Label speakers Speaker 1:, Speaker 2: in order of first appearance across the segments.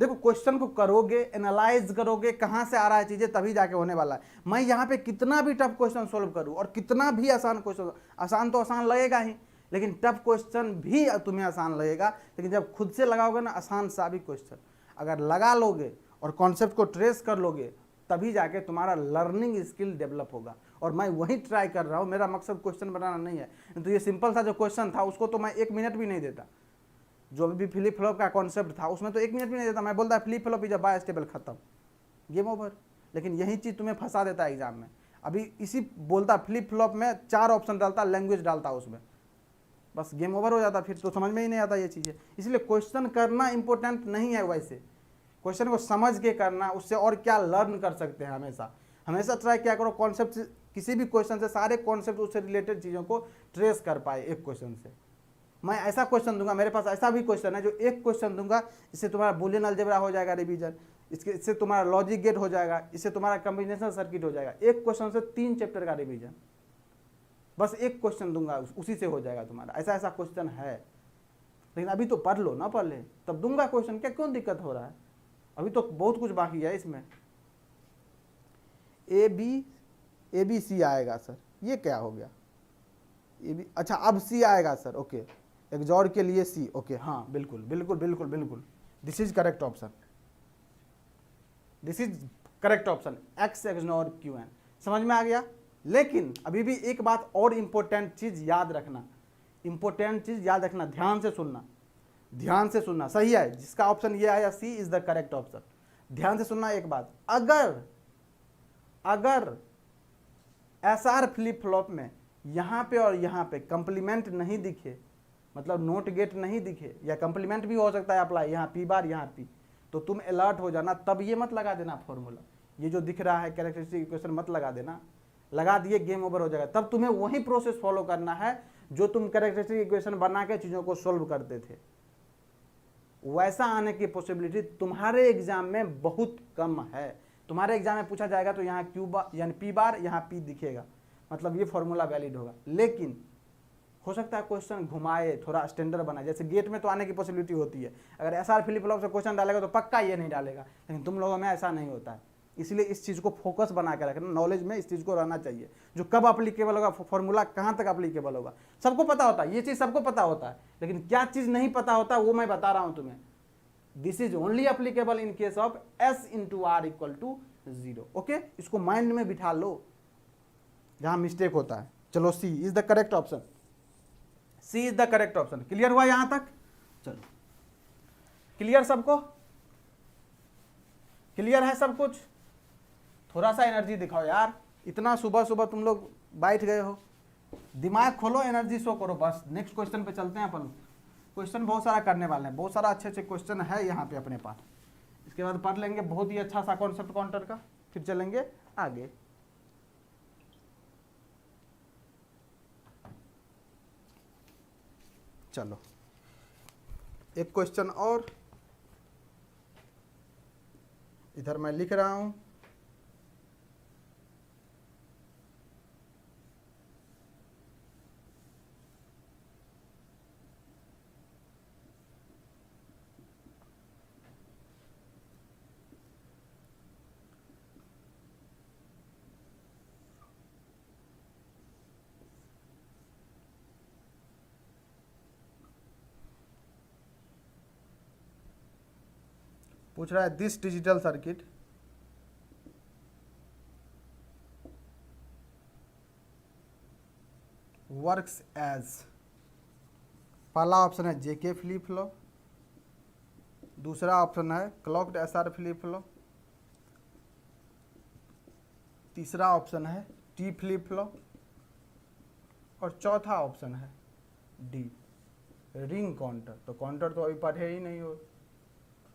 Speaker 1: देखो क्वेश्चन को करोगे, एनालाइज करोगे, कहाँ से आ रहा है चीजें, तभी जाके होने वाला है। मैं यहाँ पे कितना भी टफ क्वेश्चन सोल्व करूँ और कितना भी आसान क्वेश्चन, आसान तो आसान लगेगा ही, लेकिन टफ क्वेश्चन भी तुम्हें आसान लगेगा, लेकिन जब खुद से लगाओगे ना आसान सा भी क्वेश्चन अगर लगा लोगे और कॉन्सेप्ट को ट्रेस कर लोगे, तभी जाके तुम्हारा लर्निंग स्किल डेवलप होगा। और मैं वही ट्राई कर रहा हूँ, मेरा मकसद क्वेश्चन बनाना नहीं है। तो ये सिंपल सा जो क्वेश्चन था उसको तो मैं 1 मिनट भी नहीं देता, जो भी फ्लिप फ्लॉप का कॉन्सेप्ट था उसमें तो 1 मिनट भी नहीं देता। मैं बोलता flip flop is a bistable, खत्म, गेम ओवर। लेकिन यही चीज़ तुम्हें फंसा देता है एग्जाम में। अभी इसी बोलता फ्लिप फ्लॉप में 4 ऑप्शन डालता, लैंग्वेज डालता उसमें, बस गेम ओवर हो जाता, फिर तो समझ में ही नहीं आता ये चीज़ें। इसलिए क्वेश्चन करना इंपॉर्टेंट नहीं है, वैसे क्वेश्चन को समझ के करना, उससे और क्या लर्न कर सकते हैं। हमेशा हमेशा ट्राई क्या करो, कॉन्सेप्ट किसी भी क्वेश्चन से सारे कॉन्सेप्ट उससे रिलेटेड चीज़ों को ट्रेस कर पाए एक क्वेश्चन से। मैं ऐसा क्वेश्चन दूंगा, मेरे पास ऐसा भी क्वेश्चन है जो एक क्वेश्चन दूंगा, इससे तुम्हारा बूलियन अलजेब्रा हो जाएगा रिवीजन, इससे तुम्हारा लॉजिक गेट हो जाएगा, इससे तुम्हारा कॉम्बिनेशन सर्किट हो जाएगा। एक क्वेश्चन से 3 चैप्टर का रिवीजन, बस एक क्वेश्चन दूंगा उसी से हो जाएगा तुम्हारा। ऐसा ऐसा क्वेश्चन है, लेकिन अभी तो पढ़ लो ना पहले, तब दूंगा क्वेश्चन, क्या क्यों दिक्कत हो रहा है? अभी तो बहुत कुछ बाकी है इसमें। ए बी सी आएगा सर, ये क्या हो गया? ए बी, अच्छा अब सी आएगा सर, ओके, एक्सॉर के लिए सी, ओके, हाँ बिल्कुल बिल्कुल बिल्कुल बिल्कुल, this is correct option, this is correct option, X XNOR Q N, समझ में आ गया। लेकिन अभी भी एक बात और इंपॉर्टेंट चीज याद रखना, इंपॉर्टेंट चीज याद रखना, ध्यान से सुनना, ध्यान से सुनना, सही है जिसका ऑप्शन ये आया सी इज द करेक्ट ऑप्शन। ध्यान से सुनना एक बात, अगर एस आर फ्लिप फ्लॉप में यहाँ पे और यहाँ पे कंप्लीमेंट नहीं दिखे, मतलब नोट गेट नहीं दिखे, या कंप्लीमेंट भी हो सकता है अप्लाई, यहाँ पी बार यहाँ पी, तो तुम अलर्ट हो जाना, तब ये मत लगा देना फॉर्मूला, ये जो दिख रहा है कैरेक्टरिस्टिक इक्वेशन मत लगा देना, लगा दिए गेम ओवर हो जाएगा। तब तुम्हें वही प्रोसेस फॉलो करना है जो तुम कैरेक्टरिस्टिक इक्वेशन बना के चीज़ों को सोल्व करते थे। वैसा आने की पॉसिबिलिटी तुम्हारे एग्जाम में बहुत कम है। तुम्हारे एग्जाम में पूछा जाएगा तो यहाँ क्यू बार यानी पी बार, यहाँ पी दिखेगा, मतलब ये फॉर्मूला वैलिड होगा। लेकिन हो सकता है क्वेश्चन घुमाए, थोड़ा स्टैंडर्ड बनाए, जैसे गेट में तो आने की पॉसिबिलिटी होती है, अगर एस आर फ्लिप फ्लॉप से क्वेश्चन डालेगा तो पक्का ये नहीं डालेगा, लेकिन तुम लोगों में ऐसा नहीं होता है। इसलिए इस चीज़ को फोकस बना के रखना, नॉलेज में इस चीज़ को रहना चाहिए, जो कब अप्लीकेबल होगा, फॉर्मूला कहाँ तक अप्लीकेबल होगा, सबको पता होता है, ये चीज़ सबको पता होता है, लेकिन क्या चीज़ नहीं पता होता वो मैं बता रहा हूँ तुम्हें। This is only applicable in case of S into R equal to 0। Okay, इसको माइंड में बिठा लो जहां मिस्टेक होता है। चलो C is the correct option, C is the correct option. Clear हुआ यहां तक? चलो क्लियर सबको, क्लियर है सब कुछ? थोड़ा सा एनर्जी दिखाओ यार, इतना सुबह सुबह तुम लोग बैठ गए हो, दिमाग खोलो, एनर्जी शो करो। बस नेक्स्ट क्वेश्चन पे चलते हैं अपन। क्वेश्चन बहुत सारा करने वाले हैं, बहुत सारा अच्छे अच्छे क्वेश्चन है यहाँ पे अपने पास। इसके बाद पढ़ लेंगे बहुत ही अच्छा सा कॉन्सेप्ट काउंटर का, फिर चलेंगे आगे। चलो एक क्वेश्चन और इधर मैं लिख रहा हूं। पूछ रहा है this digital circuit works as, पहला ऑप्शन है जेके फ्लिप फ्लॉप, दूसरा ऑप्शन है क्लॉक्ड एसआर फ्लिप फ्लॉप, तीसरा ऑप्शन है टी फ्लिप फ्लॉप, और चौथा ऑप्शन है डी रिंग काउंटर। तो काउंटर तो अभी पढ़े ही नहीं हो,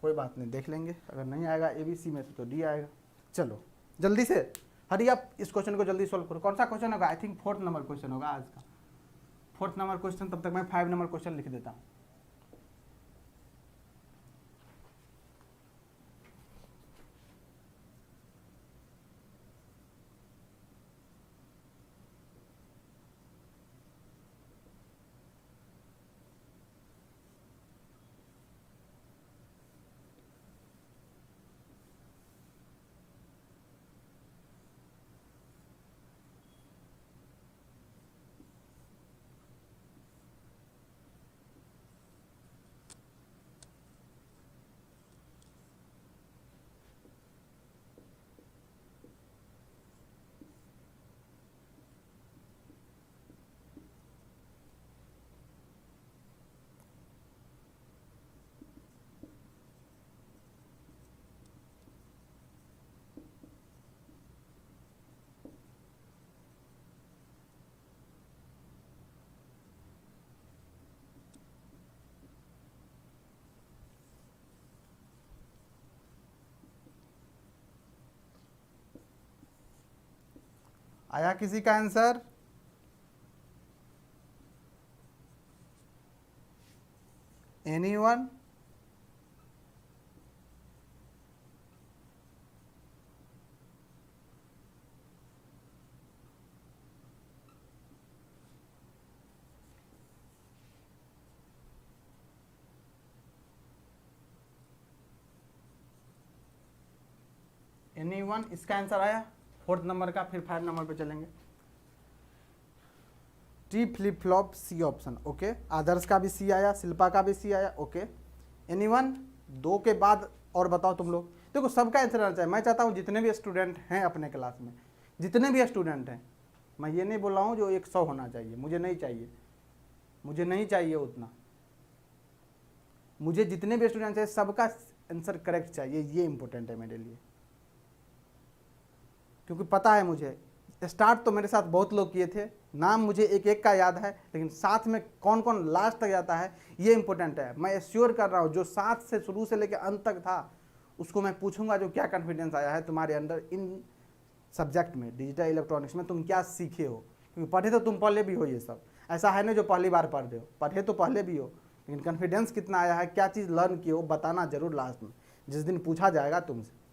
Speaker 1: कोई बात नहीं, देख लेंगे, अगर नहीं आएगा एबीसी में तो डी आएगा। चलो जल्दी से हरी आप इस क्वेश्चन को जल्दी सॉल्व करो। कौन सा क्वेश्चन होगा? I think 4th number question होगा आज का, 4th नंबर क्वेश्चन। तब तक मैं 5 नंबर क्वेश्चन लिख देता हूँ। आया किसी का आंसर? एनीवन? एनीवन? इसका आंसर आया 4th नंबर का। फिर 5 नंबर पे चलेंगे। T flip flop, C option. Okay, Adarsh का भी सी आया, शिल्पा का भी सी आया। Okay, anyone? 2 के बाद और बताओ तुम लोग। देखो सबका आंसर आना चाहिए। मैं चाहता हूँ जितने भी स्टूडेंट हैं अपने क्लास में, जितने भी स्टूडेंट हैं, मैं ये नहीं बोल रहा हूँ जो 100 होना चाहिए, मुझे नहीं चाहिए, मुझे नहीं चाहिए उतना। मुझे जितने भी स्टूडेंट हैं सबका आंसर करेक्ट चाहिए, ये इंपॉर्टेंट है मेरे लिए। क्योंकि पता है मुझे, स्टार्ट तो मेरे साथ बहुत लोग किए थे, नाम मुझे एक एक का याद है, लेकिन साथ में कौन कौन लास्ट तक जाता है ये इंपॉर्टेंट है। मैं श्योर कर रहा हूँ जो साथ से शुरू से लेकर अंत तक था उसको मैं पूछूंगा जो क्या कॉन्फिडेंस आया है तुम्हारे अंदर इन सब्जेक्ट में, डिजिटल इलेक्ट्रॉनिक्स में तुम क्या सीखे हो। क्योंकि पढ़े तो तुम पहले भी हो, ये सब ऐसा है ना जो पहली बार पढ़ रहे हो, पढ़े तो पहले भी हो, लेकिन कॉन्फिडेंस कितना आया है, क्या चीज़ लर्न किए हो, बताना जरूर लास्ट में जिस दिन पूछा जाएगा तुमसे।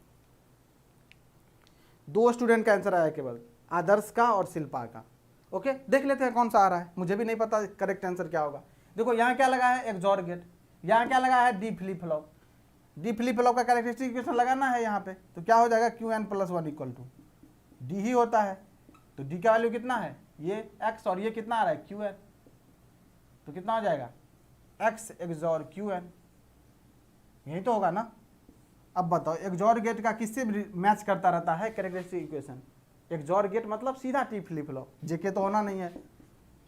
Speaker 1: 2 स्टूडेंट का आंसर आया केवल, आदर्श का और शिल्पा का। ओके, देख लेते हैं कौन सा आ रहा है, मुझे भी नहीं पता करेक्ट आंसर क्या होगा। देखो यहाँ क्या लगा है, एक्सॉर गेट, यहाँ क्या लगा है, D flip flop. D flip flop का कैरेक्टरिस्टिक इक्वेशन लगाना है यहाँ पे, तो क्या हो जाएगा, Q N plus 1 equal to D ही होता है। तो डी का वैल्यू कितना है, ये एक्स, और ये कितना आ रहा है, क्यू एन, तो कितना हो जाएगा, एक्स एक्सॉर क्यू एन, यही तो होगा ना। अब बताओ एक्सॉर गेट का किससे मैच करता रहता है कैरेक्टरिस्टिक इक्वेशन, एक्सॉर गेट मतलब सीधा टी फ्लिप फ्लॉप, जेके तो होना नहीं है,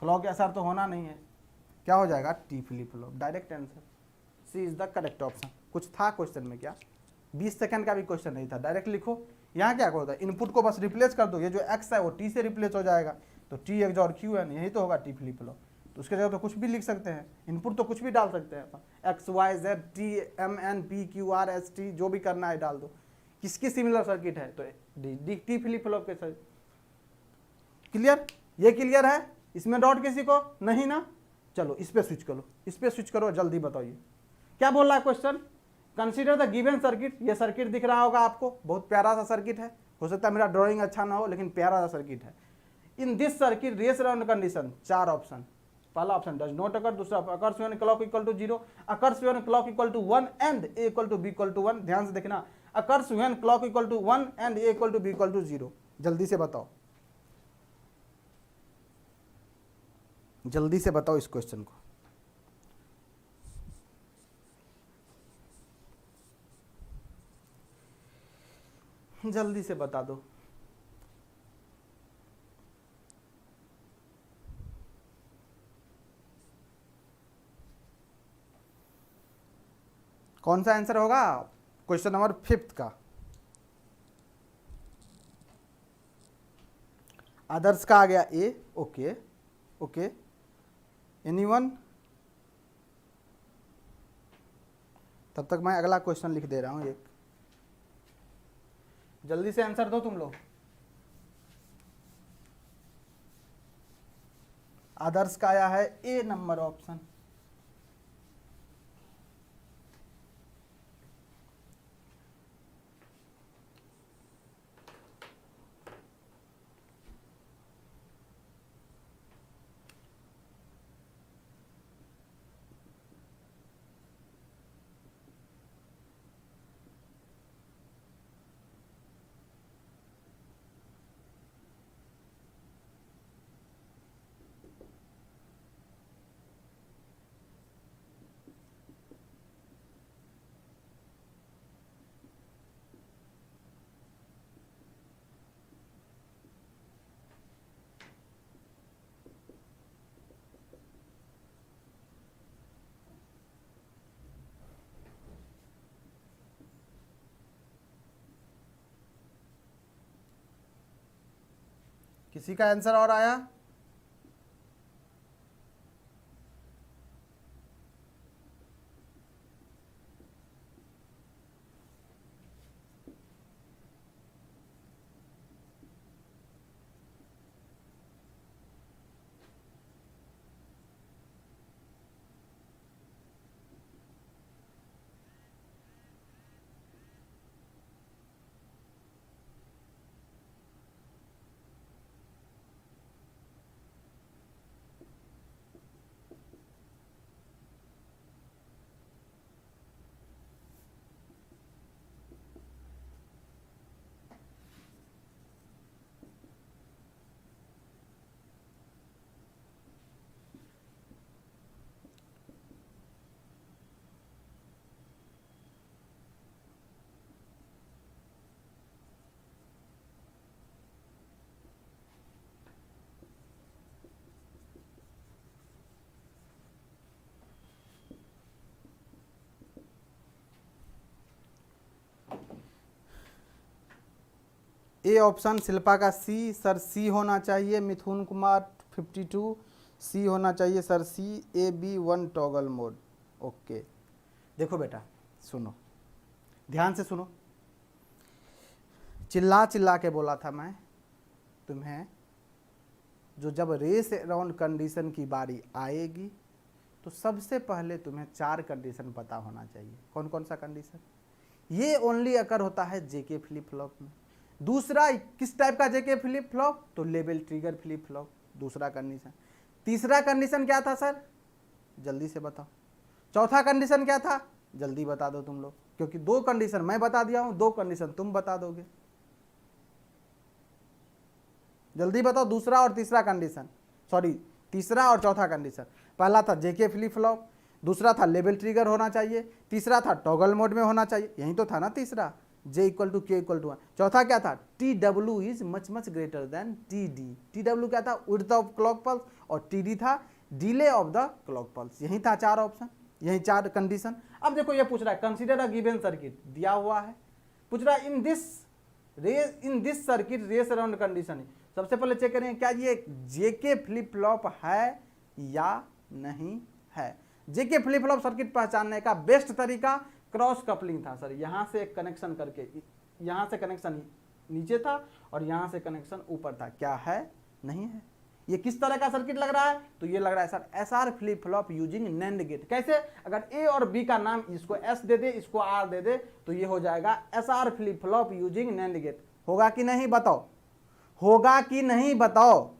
Speaker 1: फ्लॉ के असर तो होना नहीं है, क्या हो जाएगा, T flip flop. Direct answer, C is the correct option. कुछ था क्वेश्चन में क्या, 20 सेकंड का भी क्वेश्चन नहीं था, डायरेक्ट लिखो। यहाँ क्या होता है, इनपुट को बस रिप्लेस कर दो, ये जो एक्स है वो टी से रिप्लेस हो जाएगा, तो टी एक्सॉर क्यू एन, यही तो होगा टी फ्लिप फ्लॉप। तो उसके जगह तो कुछ भी लिख सकते हैं, इनपुट तो कुछ भी डाल सकते हैं अपन, X Y Z T M N P Q R S T, जो भी करना है डाल दो। किसकी सिमिलर सर्किट है, तो डी टी फ्लिप फ्लॉप के साथ। क्लियर, ये क्लियर है, इसमें डाउट किसी को नहीं ना। चलो इस पे स्विच करो, इस पे स्विच करो, जल्दी बताइए क्या बोल रहा है question. Consider the given circuit, ये सर्किट दिख रहा होगा आपको, बहुत प्यारा सा सर्किट है, हो सकता है मेरा ड्राइंग अच्छा ना हो लेकिन प्यारा सा सर्किट है। In this circuit race around condition, 4 option. पहला ऑप्शन डज नॉट अकर, दूसरा occurs when clock equal to 0, occurs when clock equal to 1 and A equal to B equal to 1। ध्यान से देखना, occurs when clock equal to 1 and A equal to B equal to 0। जल्दी से बताओ, जल्दी से बताओ इस क्वेश्चन को। जल्दी से बता दो। कौन सा आंसर होगा क्वेश्चन नंबर 5 का, आदर्श का आ गया ए। Okay okay, anyone? तब तक मैं अगला क्वेश्चन लिख दे रहा हूं एक, जल्दी से आंसर दो तुम लोग। आदर्श का आया है ए नंबर ऑप्शन। किसी का आंसर और आया? ए ऑप्शन शिल्पा का सी, सर सी होना चाहिए। मिथुन कुमार 52 सी होना चाहिए sir, C. A B 1 toggle mode, okay. देखो बेटा सुनो, ध्यान से सुनो, चिल्ला चिल्ला के बोला था मैं तुम्हें, जो जब रेस अराउंड कंडीशन की बारी आएगी तो सबसे पहले तुम्हें 4 कंडीशन पता होना चाहिए। कौन कौन सा कंडीशन? ये ओनली अकर होता है जेके फ्लिप फ्लॉप में। दूसरा किस टाइप का जेके फ्लिप फ्लॉप? तो लेबल ट्रिगर फ्लिप फ्लॉप, दूसरा कंडीशन। तीसरा कंडीशन क्या था सर? जल्दी से बताओ। चौथा कंडीशन क्या था? जल्दी बता दो तुम लोग, क्योंकि 2 कंडीशन मैं बता दिया हूं, 2 कंडीशन तुम बता दोगे। जल्दी बताओ, दूसरा और तीसरा कंडीशन, सॉरी तीसरा और चौथा कंडीशन। पहला था जेके फ्लिप फ्लॉप, दूसरा था लेबल ट्रिगर होना चाहिए, तीसरा था टॉगल मोड में होना चाहिए, यही तो था ना तीसरा, J = K = 1। चौथा क्या था? TW is much much greater than TD। TW क्या था? विड्थ ऑफ क्लॉक पल्स, और TD था delay of the clock pulse. यही था 4 ऑप्शन, यही 4 कंडीशन। अब देखो ये पूछ रहा है कंसीडर अ गिवन सर्किट, दिया हुआ है, पूछ रहा है in this circuit race around condition. सबसे पहले चेक करेंगे क्या ये जेके फ्लिप फ्लॉप है या नहीं है। जेके फ्लिप फ्लॉप सर्किट पहचानने का बेस्ट तरीका क्रॉस कपलिंग था सर। यहां से एक कनेक्शन करके, यहां से कनेक्शन नीचे था और यहां से कनेक्शन ऊपर था। क्या है? नहीं है। ये किस तरह का सर्किट लग रहा है? तो ये लग रहा है sir SR flip flop using NAND gate. कैसे? अगर ए और बी का नाम, इसको एस दे दे, इसको आर दे दे, तो ये हो जाएगा SR flip flop using NAND gate. होगा कि नहीं बताओ? होगा कि नहीं बताओ?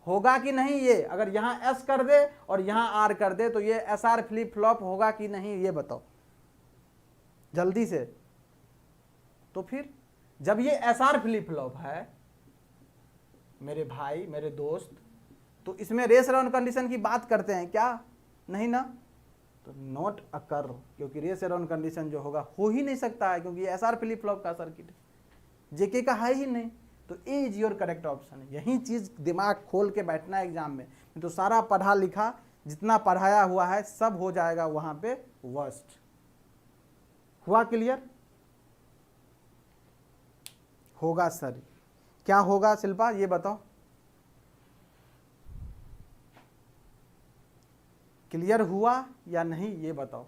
Speaker 1: होगा कि नहीं? ये अगर यहां एस कर दे और यहां आर कर दे तो ये एसआर फ्लिप फ्लॉप होगा कि नहीं? ये बताओ जल्दी से। तो फिर जब ये एसआर फ्लिप फ्लॉप है मेरे भाई, मेरे दोस्त, तो इसमें रेस अराउंड कंडीशन की बात करते हैं क्या? नहीं ना। तो नॉट अकर, क्योंकि रेस अराउंड कंडीशन जो होगा हो ही नहीं सकता है, क्योंकि ये एसआर फ्लिप फ्लॉप का सर्किट है, जेके का है ही नहीं। तो ए इज योर करेक्ट ऑप्शन। यही चीज दिमाग खोल के बैठना है एग्जाम में, तो सारा पढ़ा लिखा जितना पढ़ाया हुआ है सब हो जाएगा वहां पे वर्स्ट। हुआ क्लियर? होगा सर। क्या होगा शिल्पा ये बताओ? क्लियर हुआ या नहीं ये बताओ?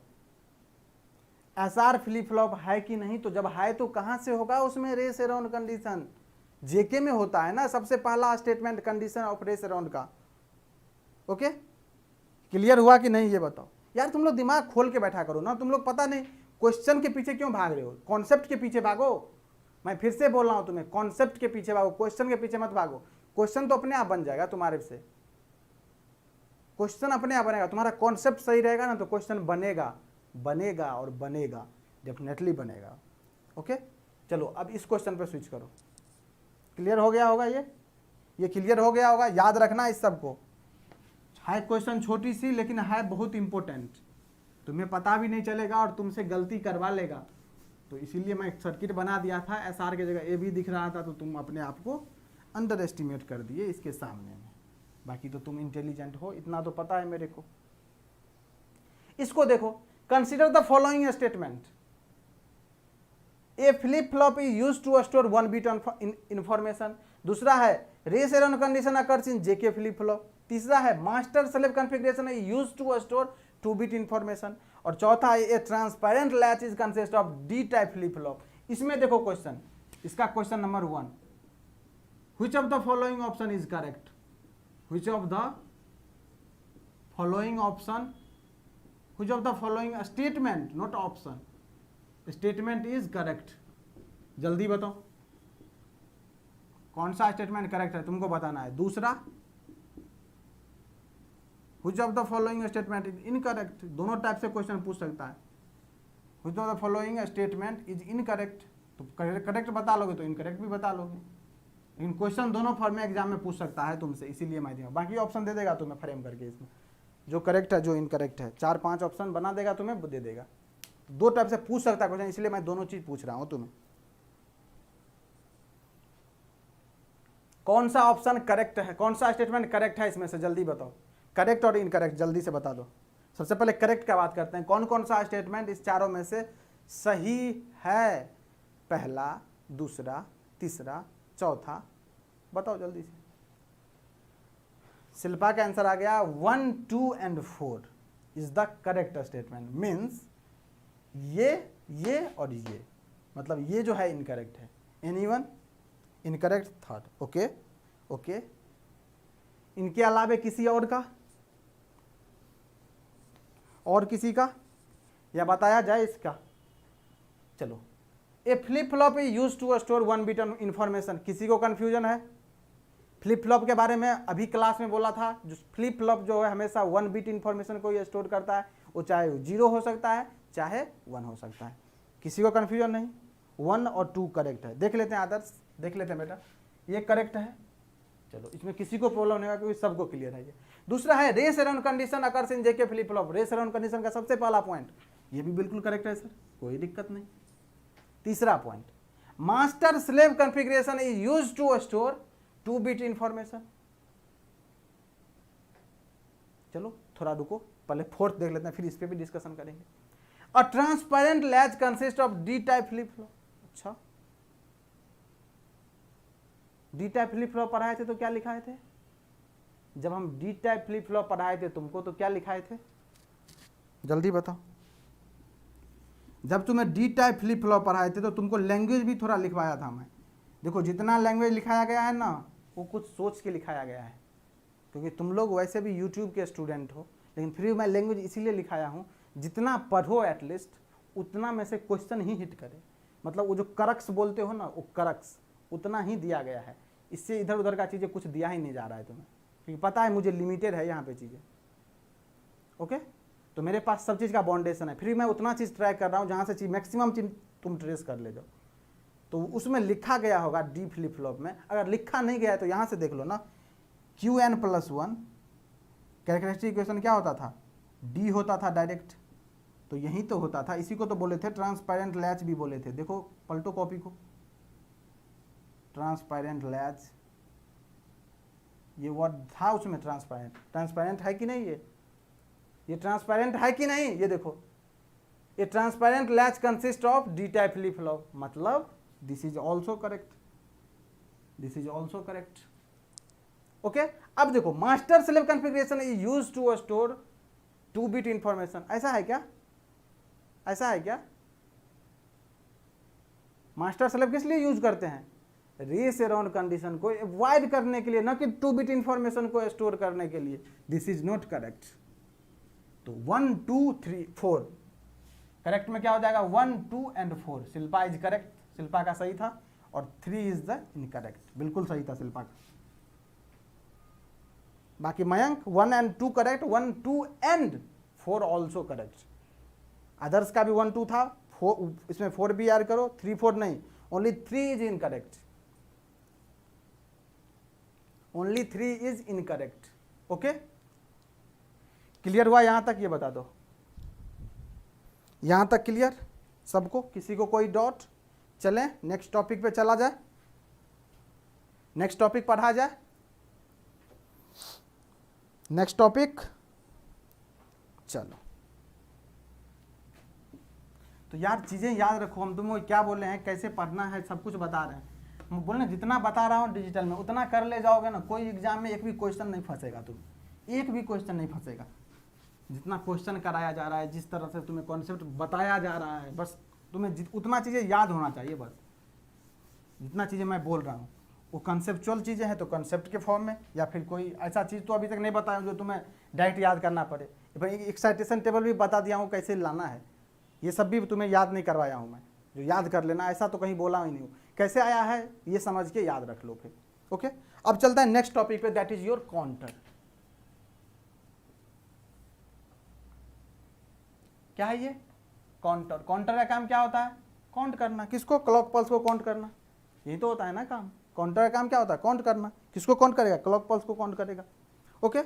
Speaker 1: एसआर फ्लिप फ्लॉप है कि नहीं? तो जब है तो कहां से होगा उसमें रेस अराउंड कंडीशन? जेके में होता है ना सबसे पहला statement condition of race around का। ओके, क्लियर हुआ कि नहीं ये बताओ? यार तुम लोग दिमाग खोल के बैठा करो ना, तुम लोग पता नहीं क्वेश्चन के पीछे क्यों भाग रहे हो, कॉन्सेप्ट के पीछे भागो। मैं फिर से बोल रहा हूं तुम्हें, कॉन्सेप्ट के पीछे भागो, क्वेश्चन के पीछे मत भागो। क्वेश्चन तो अपने आप बन जाएगा तुम्हारे से, क्वेश्चन अपने आप बनेगा। तुम्हारा कॉन्सेप्ट सही रहेगा ना तो क्वेश्चन बनेगा, बनेगा और बनेगा, डेफिनेटली बनेगा। ओके चलो अब इस क्वेश्चन पे स्विच करो। क्लियर हो गया होगा? ये क्लियर हो गया होगा? याद रखना इस सबको। है क्वेश्चन छोटी सी लेकिन है बहुत इंपॉर्टेंट, तुम्हें पता भी नहीं चलेगा और तुमसे गलती करवा लेगा। तो इसीलिए मैं एक सर्किट बना दिया था, एसआर की जगह ए भी दिख रहा था, तो तुम अपने आप को अंडर एस्टिमेट कर दिए इसके सामने में। बाकी तो तुम इंटेलिजेंट हो, इतना तो पता है मेरे को। इसको देखो, consider the following statement. A flip flop is used to store 1 bit information. दूसरा है race around condition occurs in JK flip flop. तीसरा है master slave configuration is used to store 2 bit information. और चौथा है a transparent latch is consist of D type flip flop. इसमें देखो question, इसका question number 1, which of the following option is correct? Which of the following option, which of the following statement, not option, statement is correct? जल्दी बताओ कौन सा statement correct है, तुमको बताना है। दूसरा, which of the following statement is incorrect. दोनों टाइप से क्वेश्चन पूछ सकता है। Which of the following statement is incorrect, तो करेक्ट बता लोगे तो इनकरेक्ट भी बता लोगे। लेकिन क्वेश्चन दोनों फॉर्म में एग्जाम में पूछ सकता है तुमसे, इसीलिए मैं दूंगा। बाकी ऑप्शन दे देगा तुम्हें फ्रेम करके, इसमें जो करेक्ट है जो इनकरेक्ट है 4-5 ऑप्शन बना देगा तुम्हें, दे देगा। 2 टाइप से पूछ सकता है क्वेश्चन, इसलिए मैं दोनों चीज पूछ रहा हूं तुम्हें। कौन सा ऑप्शन करेक्ट है, कौन सा स्टेटमेंट करेक्ट है इसमें से? जल्दी बताओ, करेक्ट और इनकरेक्ट जल्दी से बता दो। सबसे पहले करेक्ट का बात करते हैं, कौन कौन सा स्टेटमेंट इस चारों में से सही है? पहला, दूसरा, तीसरा, चौथा, बताओ जल्दी से। शिल्पा का आंसर आ गया 1, 2 and 4 is the correct statement. Means ये और ये, मतलब ये जो है इनकरेक्ट है। Anyone incorrect third. Okay okay, इनके अलावे किसी और का, और किसी का, या बताया जाए इसका। चलो, A flip flop is use to store 1 bit information. किसी को कंफ्यूजन है? फ्लिप फ्लॉप के बारे में अभी क्लास में बोला था। जो फ्लिप फ्लॉप जो है हमेशा 1 बिट इंफॉर्मेशन को ये स्टोर करता है, वो चाहे 0 हो सकता है चाहे 1 हो सकता है। किसी को कंफ्यूजन नहीं? 1 और 2 करेक्ट है। देख लेते हैं आदर्श, देख लेते हैं बेटा, ये करेक्ट है। चलो, इसमें किसी को प्रॉब्लम नहीं होगा क्योंकि सबको क्लियर है ये। दूसरा है race around condition occurs in JK flip flop. Race around condition का सबसे पहला पॉइंट, ये भी बिल्कुल करेक्ट है सर, कोई दिक्कत नहीं। तीसरा point, master slave configuration is used to store 2 bit information. चलो थोड़ा रुको, पहले फोर्थ देख लेते हैं, फिर इस पे भी डिस्कशन करेंगे। A transparent latch consist of D type flip flop. अच्छा, डी टाइप फ्लिप फ्लॉप पढ़ाए थे तो क्या लिखाए थे? जब हम डी टाइप फ्लिप फ्लॉप पढ़ाए थे तुमको तो क्या लिखाए थे? जल्दी बताओ। जब तुम्हें डी टाइप फ्लिप फ्लॉप पढ़ाए थे तो तुमको लैंग्वेज भी थोड़ा लिखवाया था मैं। देखो, जितना लैंग्वेज लिखाया गया है ना, वो कुछ सोच के लिखाया गया है, क्योंकि तुम लोग वैसे भी यूट्यूब के स्टूडेंट हो, लेकिन फिर मैं लैंग्वेज इसीलिए लिखाया हूँ, जितना पढ़ो एटलीस्ट उतना में से क्वेश्चन ही हिट करे। मतलब वो जो करक्स बोलते हो ना, वो करक्स उतना ही दिया गया है, इससे इधर उधर का चीज़ें कुछ दिया ही नहीं जा रहा है तुम्हें, क्योंकि पता है मुझे लिमिटेड है यहाँ पे चीज़ें। ओके, तो मेरे पास सब चीज़ का बाउंडेशन है, फिर मैं उतना चीज़ ट्राई कर रहा हूँ जहाँ से चीज़ मैक्सिमम चीज़ तुम ट्रेस कर ले जाओ। तो उसमें लिखा गया होगा डी फ्लिप फ्लॉप में। अगर लिखा नहीं गया है तो यहाँ से देख लो ना, Qn+1 कैरेक्टरिस्टिक इक्वेशन क्या होता था? डी होता था डायरेक्ट, तो यही तो होता था। इसी को तो बोले थे ट्रांसपेरेंट लैच भी बोले थे। देखो पलटो कॉपी को, ट्रांसपेरेंट लैच, ये वर्ड था उसमें ट्रांसपेरेंट। ट्रांसपेरेंट है कि नहीं? ये ट्रांसपेरेंट है कि नहीं? ये देखो, ये transparent latch consist of D type flip flop, मतलब this is also correct, this is also correct. Okay, अब देखो, master slave configuration is used to store 2 bit information. ऐसा है क्या? ऐसा है क्या? मास्टर स्लेव किस लिए यूज करते हैं? रेस अराउंड कंडीशन को अवॉइड करने के लिए, ना कि 2 बिट इंफॉर्मेशन को स्टोर करने के लिए। This is not correct. तो 1, 2, 3, 4 करेक्ट में क्या हो जाएगा? 1, 2 and 4। Shilpa is correct, Shilpa का सही था, और 3 इज द इनकरेक्ट। बिल्कुल सही था शिल्पा का। बाकी Mayank 1 and 2 correct, 1, 2 and 4 also correct. Others का भी 1, 2 था, 4, इसमें 4 भी ऐड करो, 3, 4 नहीं, only 3 is incorrect, only 3 is incorrect. Okay, clear हुआ यहां तक? ये बता दो, यहां तक क्लियर सबको? किसी को कोई डाउट? चलें नेक्स्ट टॉपिक पे चला जाए, नेक्स्ट टॉपिक पढ़ा जाए। नेक्स्ट टॉपिक, चलो। तो यार चीज़ें याद रखो, हम तुमको क्या बोल रहे हैं, कैसे पढ़ना है, सब कुछ बता रहे हैं। हम बोल रहे हैं जितना बता रहा हूँ डिजिटल में उतना कर ले जाओगे ना, कोई एग्जाम में एक भी क्वेश्चन नहीं फंसेगा, तुम एक भी क्वेश्चन नहीं फंसेगा। जितना क्वेश्चन कराया जा रहा है, जिस तरह से तुम्हें कॉन्सेप्ट बताया जा रहा है, बस तुम्हें उतना चीज़ें याद होना चाहिए। बस जितना चीज़ें मैं बोल रहा हूँ वो कंसेप्चुअल चीज़ें हैं तो कंसेप्ट के फॉर्म में, या फिर कोई ऐसा चीज़ तो अभी तक नहीं बताया जो तुम्हें डायरेक्ट याद करना पड़े। भाई एक्साइटेशन टेबल भी बता दिया हूँ कैसे लाना है, ये सब भी तुम्हें याद नहीं करवाया हूँ मैं। जो याद कर लेना ऐसा तो कहीं बोला ही नहीं हूँ, कैसे आया है ये समझ के याद रख लो फिर। ओके, अब चलता है नेक्स्ट टॉपिक पे, दैट इज योर काउंटर। क्या है ये? काउंटर। काउंटर का काम क्या होता है? काउंट करना। किसको? क्लॉक पल्स को काउंट करना, यही तो होता है ना काम। काउंटर का काम क्या होता है? काउंट करना। किसको काउंट करेगा? क्लॉक पल्स को काउंट करेगा। ओके,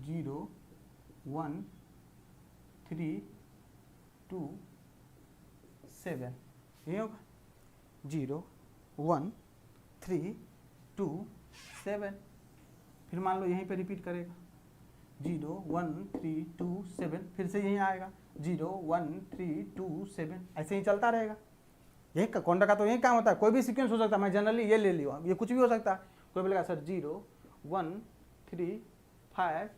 Speaker 1: जीरो 1 3 2 7, ये होगा 0 1 3 2 7। फिर मान लो यहीं पे रिपीट करेगा 0 1 3 2 7, फिर से यही आएगा 0 1 3 2 7, ऐसे ही चलता रहेगा। यही काउंटर का तो यही काम होता है। कोई भी सीक्वेंस हो सकता है, मैं जनरली ये ले लिया, ये कुछ भी हो सकता है। कोई बोलेगा सर 0 1 3 5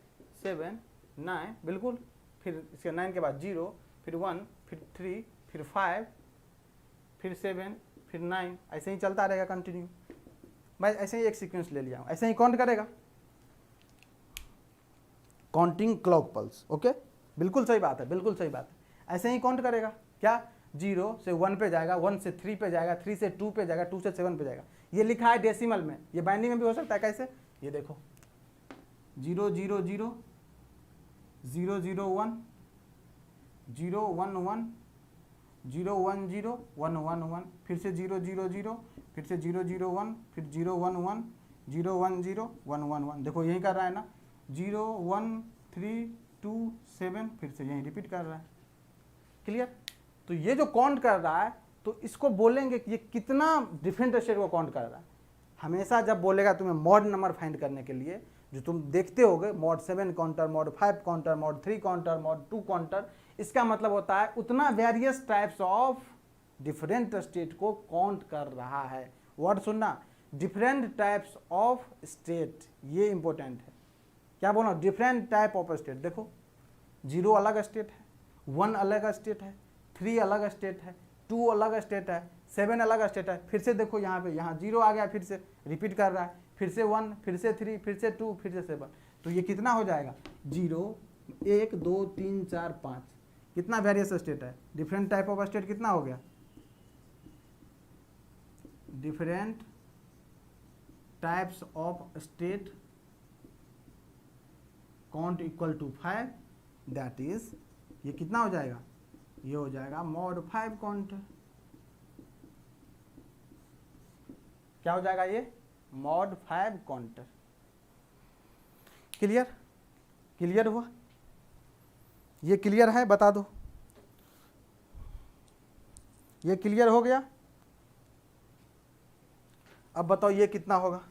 Speaker 1: 7 9, बिल्कुल, फिर इसके 9 के बाद 0, फिर 1, फिर 3, फिर 5, फिर 7, फिर 9, ऐसे ही चलता रहेगा कंटिन्यू। मैं ऐसे ही एक सीक्वेंस ले लिया हूँ, ऐसे ही काउंट करेगा, काउंटिंग क्लॉक पल्स। ओके, बिल्कुल सही बात है, बिल्कुल सही बात है। ऐसे ही काउंट करेगा, क्या 0 से 1 पे जाएगा, 1 से 3 पे जाएगा, 3 से 2 पे जाएगा, 2 से 7 पे जाएगा। ये लिखा है डेसिमल में, ये बाइनरी में भी हो सकता है। कैसे, ये देखो 0 0 0 0 0 1 0 1 1 0 1 0 1 1 1, फिर से 0 0 0, फिर से 0 0 1, फिर 0 1 1 0 1 0 1 1 1। देखो यही कर रहा है ना, 0 1 3 2 7, फिर से यही रिपीट कर रहा है। क्लियर। तो ये जो काउंट कर रहा है, तो इसको बोलेंगे कि ये कितना डिफरेंट स्टेट को काउंट कर रहा है। हमेशा जब बोलेगा तुम्हें मॉड नंबर फाइंड करने के लिए, जो तुम देखते होगे, mod 7 counter, mod 5 counter, mod 3 counter, mod 2 counter, इसका मतलब होता है उतना various types of different state को काउंट कर रहा है। वर्ड सुनना, डिफरेंट टाइप्स ऑफ स्टेट, ये इंपॉर्टेंट है। क्या बोला, डिफरेंट टाइप ऑफ स्टेट। देखो 0 अलग स्टेट है, 1 अलग स्टेट है, 3 अलग स्टेट है, 2 अलग स्टेट है, 7 अलग स्टेट है। फिर से देखो यहाँ पे, यहाँ 0 आ गया, फिर से रिपीट कर रहा है, फिर से 1, फिर से 3, फिर से 2, फिर से 7। तो ये कितना हो जाएगा, 0 1 2 3 4 5, कितना वेरियस स्टेट है। डिफरेंट टाइप ऑफ स्टेट कितना हो गया, different types of state count equal to 5, that is, ये कितना हो जाएगा, ये हो जाएगा मॉड 5 काउंटर। क्या हो जाएगा ये, मॉड 5 काउंटर। क्लियर, क्लियर हुआ, ये क्लियर है, बता दो, ये क्लियर हो गया। अब बताओ ये कितना होगा।